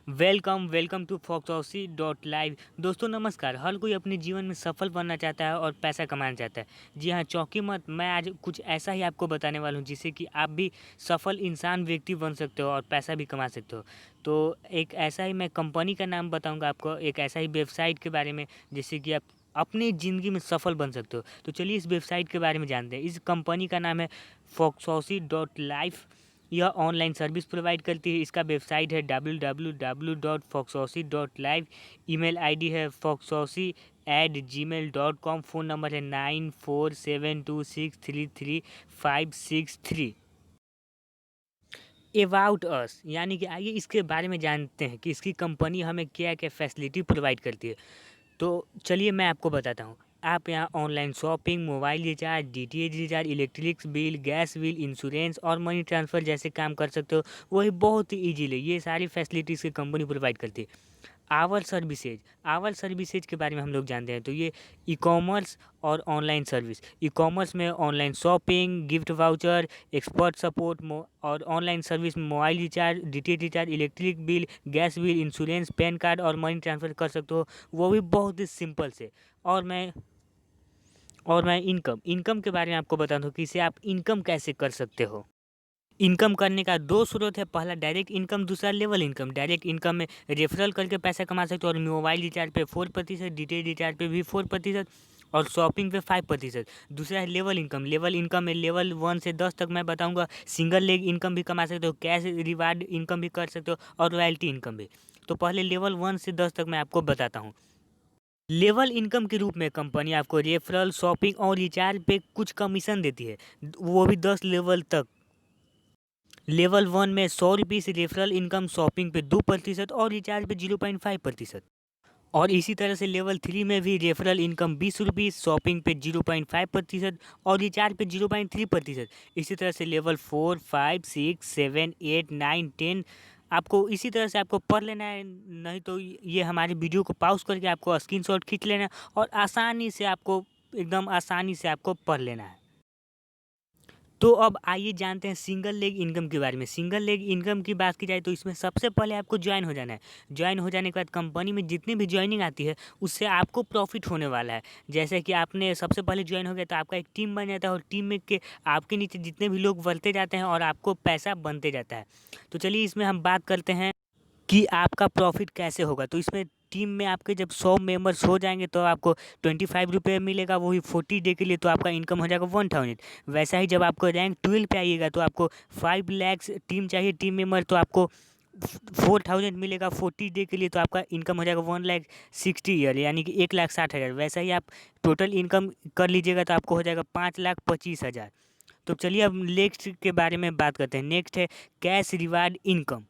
Welcome welcome to फॉक्सॉसी dot live. दोस्तों नमस्कार। हर कोई अपने जीवन में सफल बनना चाहता है और पैसा कमाना चाहता है। जी हाँ, चौंकी मत, मैं आज कुछ ऐसा ही आपको बताने वाला हूँ जिससे कि आप भी सफल इंसान व्यक्ति बन सकते हो और पैसा भी कमा सकते हो। तो एक ऐसा ही मैं कंपनी का नाम बताऊँगा आपको, एक ऐसा ही वेबसाइट के बारे में जिससे कि आप अपनी ज़िंदगी में सफल बन सकते हो। तो चलिए इस वेबसाइट के बारे में जानते हैं। इस कंपनी का नाम है फॉक्सॉसी डॉट लाइव। यह ऑनलाइन सर्विस प्रोवाइड करती है। इसका वेबसाइट है www.foxossi.live। ईमेल आईडी है foxossi@gmail.com। फ़ोन नंबर है 9472633563। अबाउट अस यानी कि आइए इसके बारे में जानते हैं कि इसकी कंपनी हमें क्या क्या फैसिलिटी प्रोवाइड करती है। तो चलिए मैं आपको बताता हूँ। आप यहाँ online shopping, mobile recharge, DTH recharge, electric bill, gas bill, insurance और मनी ट्रांसफ़र जैसे काम कर सकते हो। वही बहुत ही ईजीली ये सारी फैसिलिटीज़ की कंपनी प्रोवाइड करती है। आवर सर्विसेज के बारे में हम लोग जानते हैं। तो ये ई कॉमर्स और ऑनलाइन सर्विस। ई कॉमर्स में online shopping, gift voucher, expert support और ऑनलाइन सर्विस में mobile recharge, DTH recharge, electric bill, gas bill, insurance, pan card और मनी ट्रांसफ़र कर सकते हो। वो भी बहुत ही सिंपल से। और मैं इनकम के बारे में आपको बताता हूँ कि इससे आप इनकम कैसे कर सकते हो। इनकम करने का दो स्रोत है। पहला डायरेक्ट इनकम, दूसरा लेवल इनकम। डायरेक्ट इनकम में रेफरल करके पैसा कमा सकते हो और मोबाइल रिचार्ज पे 4%, डीटीएच रिचार्ज पे भी 4% और शॉपिंग पे 5%। दूसरा है लेवल इनकम। लेवल इनकम में लेवल 1 से 10 तक मैं बताऊंगा। सिंगल लेग इनकम भी कमा सकते हो, कैश रिवार्ड इनकम भी कर सकते हो और रॉयल्टी इनकम भी। तो पहले लेवल 1 से 10 तक मैं आपको बताता हूँ। लेवल इनकम के रूप में कंपनी आपको रेफरल, शॉपिंग और रिचार्ज पे कुछ कमीशन देती है, वो भी 10 लेवल तक। लेवल 1 में 100 रुपीज़ रेफरल इनकम, शॉपिंग पे 2% और रिचार्ज पे 0.5%। और इसी तरह से लेवल 3 में भी रेफरल इनकम 20 रुपीज़, शॉपिंग पे 0.5% और रिचार्ज पे 0.3%। इसी तरह से लेवल 4, 5, 6, 7, 8, 9, 10 आपको इसी तरह से आपको पढ़ लेना है। नहीं तो ये हमारे वीडियो को पॉज करके आपको स्क्रीनशॉट खींच लेना है और आसानी से आपको एकदम आसानी से आपको पढ़ लेना है। तो अब आइए जानते हैं सिंगल लेग इनकम के बारे में। सिंगल लेग इनकम की बात की जाए तो इसमें सबसे पहले आपको ज्वाइन हो जाना है। ज्वाइन हो जाने के बाद कंपनी में जितनी भी ज्वाइनिंग आती है उससे आपको प्रॉफिट होने वाला है। जैसे कि आपने सबसे पहले ज्वाइन हो गया तो आपका एक टीम बन जाता है और टीम में के आपके नीचे जितने भी लोग बढ़ते जाते हैं और आपको पैसा बनते जाता है। तो चलिए इसमें हम बात करते हैं कि आपका प्रॉफिट कैसे होगा। तो इसमें टीम में आपके जब 100 मेंबर्स हो जाएंगे तो आपको 25 रुपये मिलेगा, वही 40 डे के लिए। तो आपका इनकम हो जाएगा 1000। वैसा ही जब आपको रैंक 12 पे आइएगा तो आपको 5 लैक्स टीम चाहिए, टीम मेंबर, तो आपको 4000 मिलेगा 40 डे के लिए। तो आपका इनकम हो जाएगा 1,60,000 यानी कि 1,60,000। वैसा ही आप टोटल इनकम कर लीजिएगा तो आपको हो जाएगा 5,25,000। तो चलिए अब नेक्स्ट के बारे में बात करते हैं। नेक्स्ट है कैश रिवार्ड इनकम।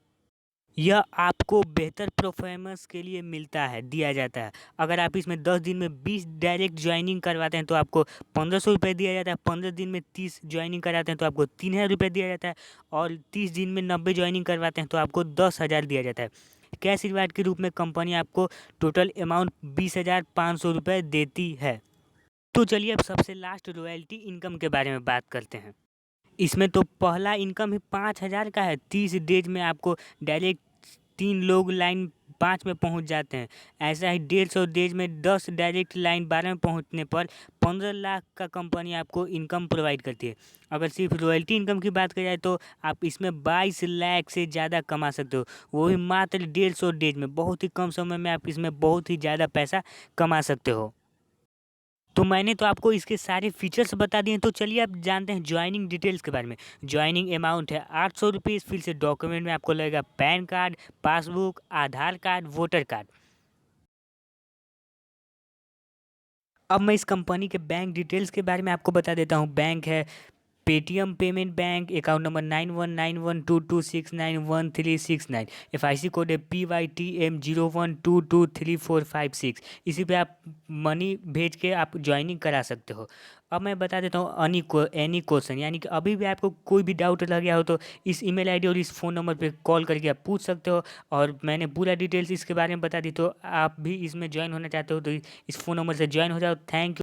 यह आपको बेहतर परफॉर्मेंस के लिए मिलता है, दिया जाता है। अगर आप इसमें 10 दिन में 20 डायरेक्ट ज्वाइनिंग करवाते हैं तो आपको 1500 रुपये दिया जाता है। 15 दिन में 30 ज्वाइनिंग कराते हैं तो आपको 3000 रुपये दिया जाता है। और 30 दिन में 90 ज्वाइनिंग करवाते हैं तो आपको 10,000 दिया जाता है। कैश रिवार्ड के रूप में कंपनी आपको टोटल अमाउंट 20,500 रुपये देती है। तो चलिए अब सबसे लास्ट रॉयल्टी इनकम के बारे में बात करते हैं। इसमें तो पहला इनकम ही 5,000 का है। 30 डेज में आपको डायरेक्ट 3 लोग लाइन 5 में पहुंच जाते हैं। ऐसा ही 150 डेज में 10 डायरेक्ट लाइन 12 में पहुंचने पर 15 लाख का कंपनी आपको इनकम प्रोवाइड करती है। अगर सिर्फ रॉयल्टी इनकम की बात की जाए तो आप इसमें 22 लाख से ज़्यादा कमा सकते हो, वो भी मात्र 150 डेज में। बहुत ही कम समय में आप इसमें बहुत ही ज़्यादा पैसा कमा सकते हो। तो मैंने तो आपको इसके सारे फीचर्स बता दिए। तो चलिए अब जानते हैं ज्वाइनिंग डिटेल्स के बारे में। ज्वाइनिंग अमाउंट है 800 रुपीज़। फिर से डॉक्यूमेंट में आपको लगेगा पैन कार्ड, पासबुक, आधार कार्ड, वोटर कार्ड। अब मैं इस कंपनी के बैंक डिटेल्स के बारे में आपको बता देता हूँ। बैंक है Paytm payment bank, account number 919122691369। FIC code है PYTM01223456। इसी पे आप मनी भेज के आप ज्वाइनिंग करा सकते हो। अब मैं बता देता हूँ एनी क्वेश्चन, यानी कि अभी भी आपको कोई भी डाउट लग गया हो तो इस ईमेल आईडी और इस फ़ोन नंबर पे कॉल करके आप पूछ सकते हो। और मैंने पूरा डिटेल्स इसके बारे में बता दी। तो आप भी इसमें ज्वाइन होना चाहते हो तो इस फ़ोन नंबर से ज्वाइन हो जाओ। Thank you.